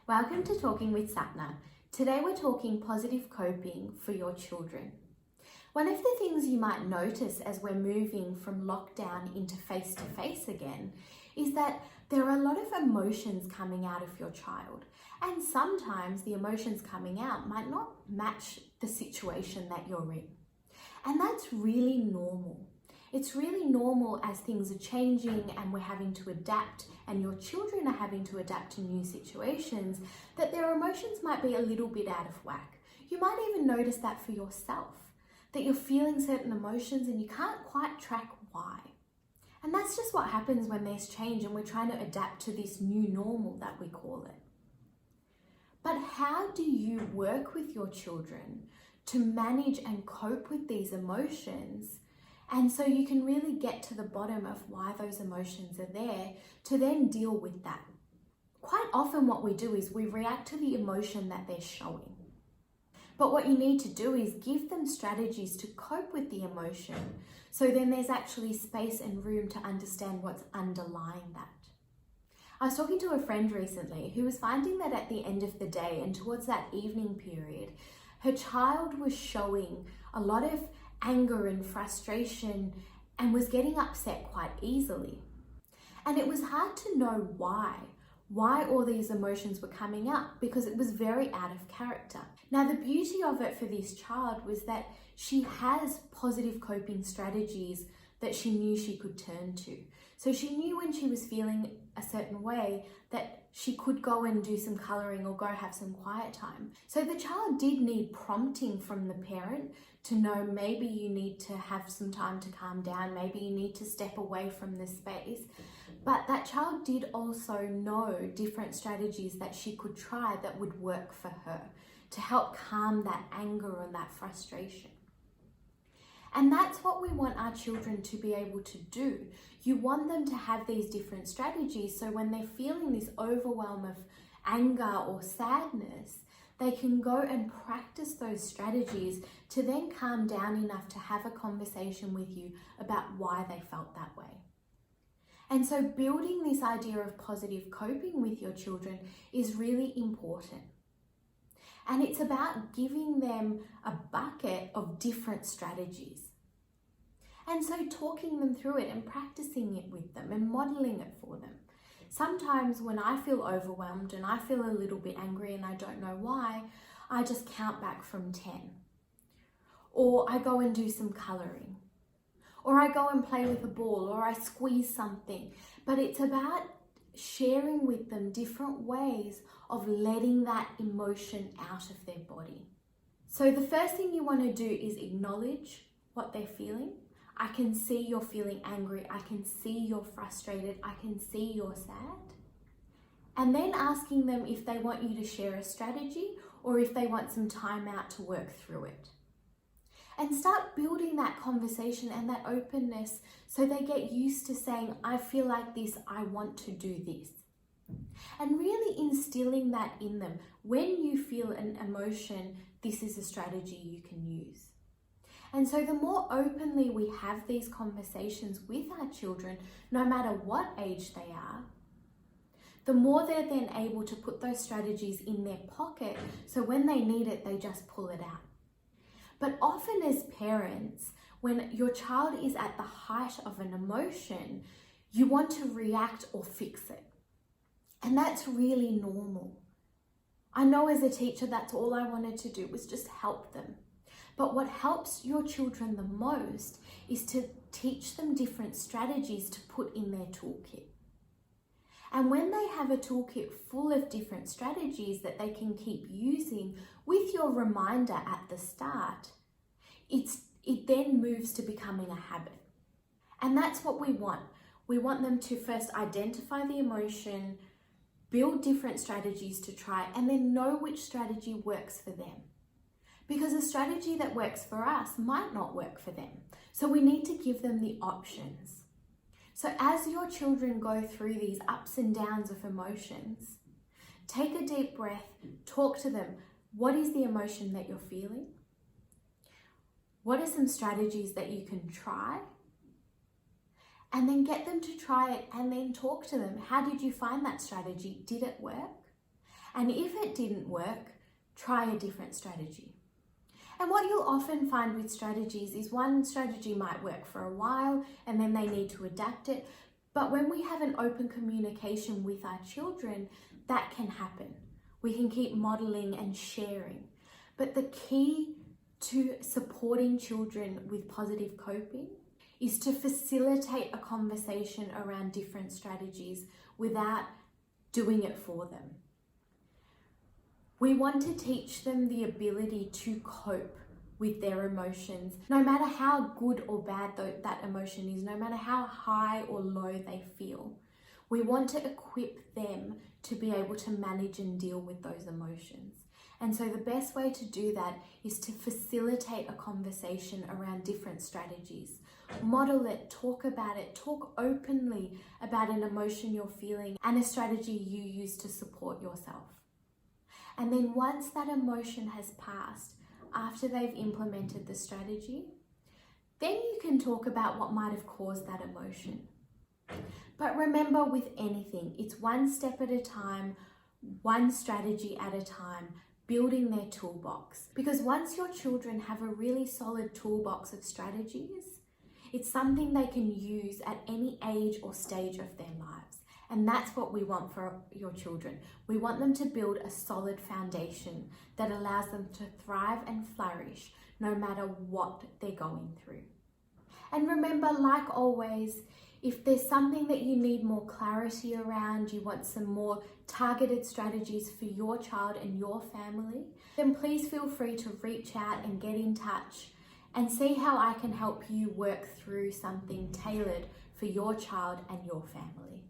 Welcome to Talking with Sapna. Today we're talking positive coping for your children. One of the things you might notice as we're moving from lockdown into face-to-face again is that there are a lot of emotions coming out of your child, and sometimes the emotions coming out might not match the situation that you're in. And that's really normal. It's really normal as things are changing and we're having to adapt and your children are having to adapt to new situations, that their emotions might be a little bit out of whack. You might even notice that for yourself, that you're feeling certain emotions and you can't quite track why. And that's just what happens when there's change and we're trying to adapt to this new normal that we call it. But how do you work with your children to manage and cope with these emotions? And so you can really get to the bottom of why those emotions are there to then deal with that. Quite often what we do is we react to the emotion that they're showing. But what you need to do is give them strategies to cope with the emotion, so then there's actually space and room to understand what's underlying that. I was talking to a friend recently who was finding that at the end of the day and towards that evening period, her child was showing a lot of anger and frustration and was getting upset quite easily. And it was hard to know why all these emotions were coming up, because it was very out of character. Now, the beauty of it for this child was that she has positive coping strategies that she knew she could turn to. So she knew when she was feeling a certain way that she could go and do some colouring or go have some quiet time. So the child did need prompting from the parent to know maybe you need to have some time to calm down, maybe you need to step away from this space. But that child did also know different strategies that she could try that would work for her to help calm that anger and that frustration. And that's what we want our children to be able to do. You want them to have these different strategies so when they're feeling this overwhelm of anger or sadness, they can go and practice those strategies to then calm down enough to have a conversation with you about why they felt that way. And so building this idea of positive coping with your children is really important. And it's about giving them a bucket of different strategies. And so talking them through it and practicing it with them and modeling it for them. Sometimes when I feel overwhelmed and I feel a little bit angry and I don't know why, I just count back from 10. Or I go and do some colouring. Or I go and play with a ball, or I squeeze something. But it's about sharing with them different ways of letting that emotion out of their body. So the first thing you want to do is acknowledge what they're feeling. I can see you're feeling angry. I can see you're frustrated. I can see you're sad. And then asking them if they want you to share a strategy or if they want some time out to work through it. And start building that conversation and that openness so they get used to saying, I feel like this, I want to do this. And really instilling that in them. When you feel an emotion, this is a strategy you can use. And so the more openly we have these conversations with our children, no matter what age they are, the more they're then able to put those strategies in their pocket, so when they need it, they just pull it out. But often as parents, when your child is at the height of an emotion, you want to react or fix it. And that's really normal. I know as a teacher, that's all I wanted to do was just help them. But what helps your children the most is to teach them different strategies to put in their toolkit. And when they have a toolkit full of different strategies that they can keep using with your reminder at the start, it then moves to becoming a habit. And that's what we want. We want them to first identify the emotion, build different strategies to try, and then know which strategy works for them. Because a strategy that works for us might not work for them. So we need to give them the options. So as your children go through these ups and downs of emotions, take a deep breath, talk to them. What is the emotion that you're feeling? What are some strategies that you can try? And then get them to try it and then talk to them. How did you find that strategy? Did it work? And if it didn't work, try a different strategy. And what you'll often find with strategies is one strategy might work for a while and then they need to adapt it. But when we have an open communication with our children, that can happen. We can keep modeling and sharing. But the key to supporting children with positive coping is to facilitate a conversation around different strategies without doing it for them. We want to teach them the ability to cope with their emotions, no matter how good or bad that emotion is, no matter how high or low they feel. We want to equip them to be able to manage and deal with those emotions. And so the best way to do that is to facilitate a conversation around different strategies. Model it, talk about it, talk openly about an emotion you're feeling and a strategy you use to support yourself. And then once that emotion has passed, after they've implemented the strategy, then you can talk about what might have caused that emotion. But remember, with anything, it's one step at a time, one strategy at a time, building their toolbox. Because once your children have a really solid toolbox of strategies, it's something they can use at any age or stage of their lives. And that's what we want for your children. We want them to build a solid foundation that allows them to thrive and flourish no matter what they're going through. And remember, like always, if there's something that you need more clarity around, you want some more targeted strategies for your child and your family, then please feel free to reach out and get in touch and see how I can help you work through something tailored for your child and your family.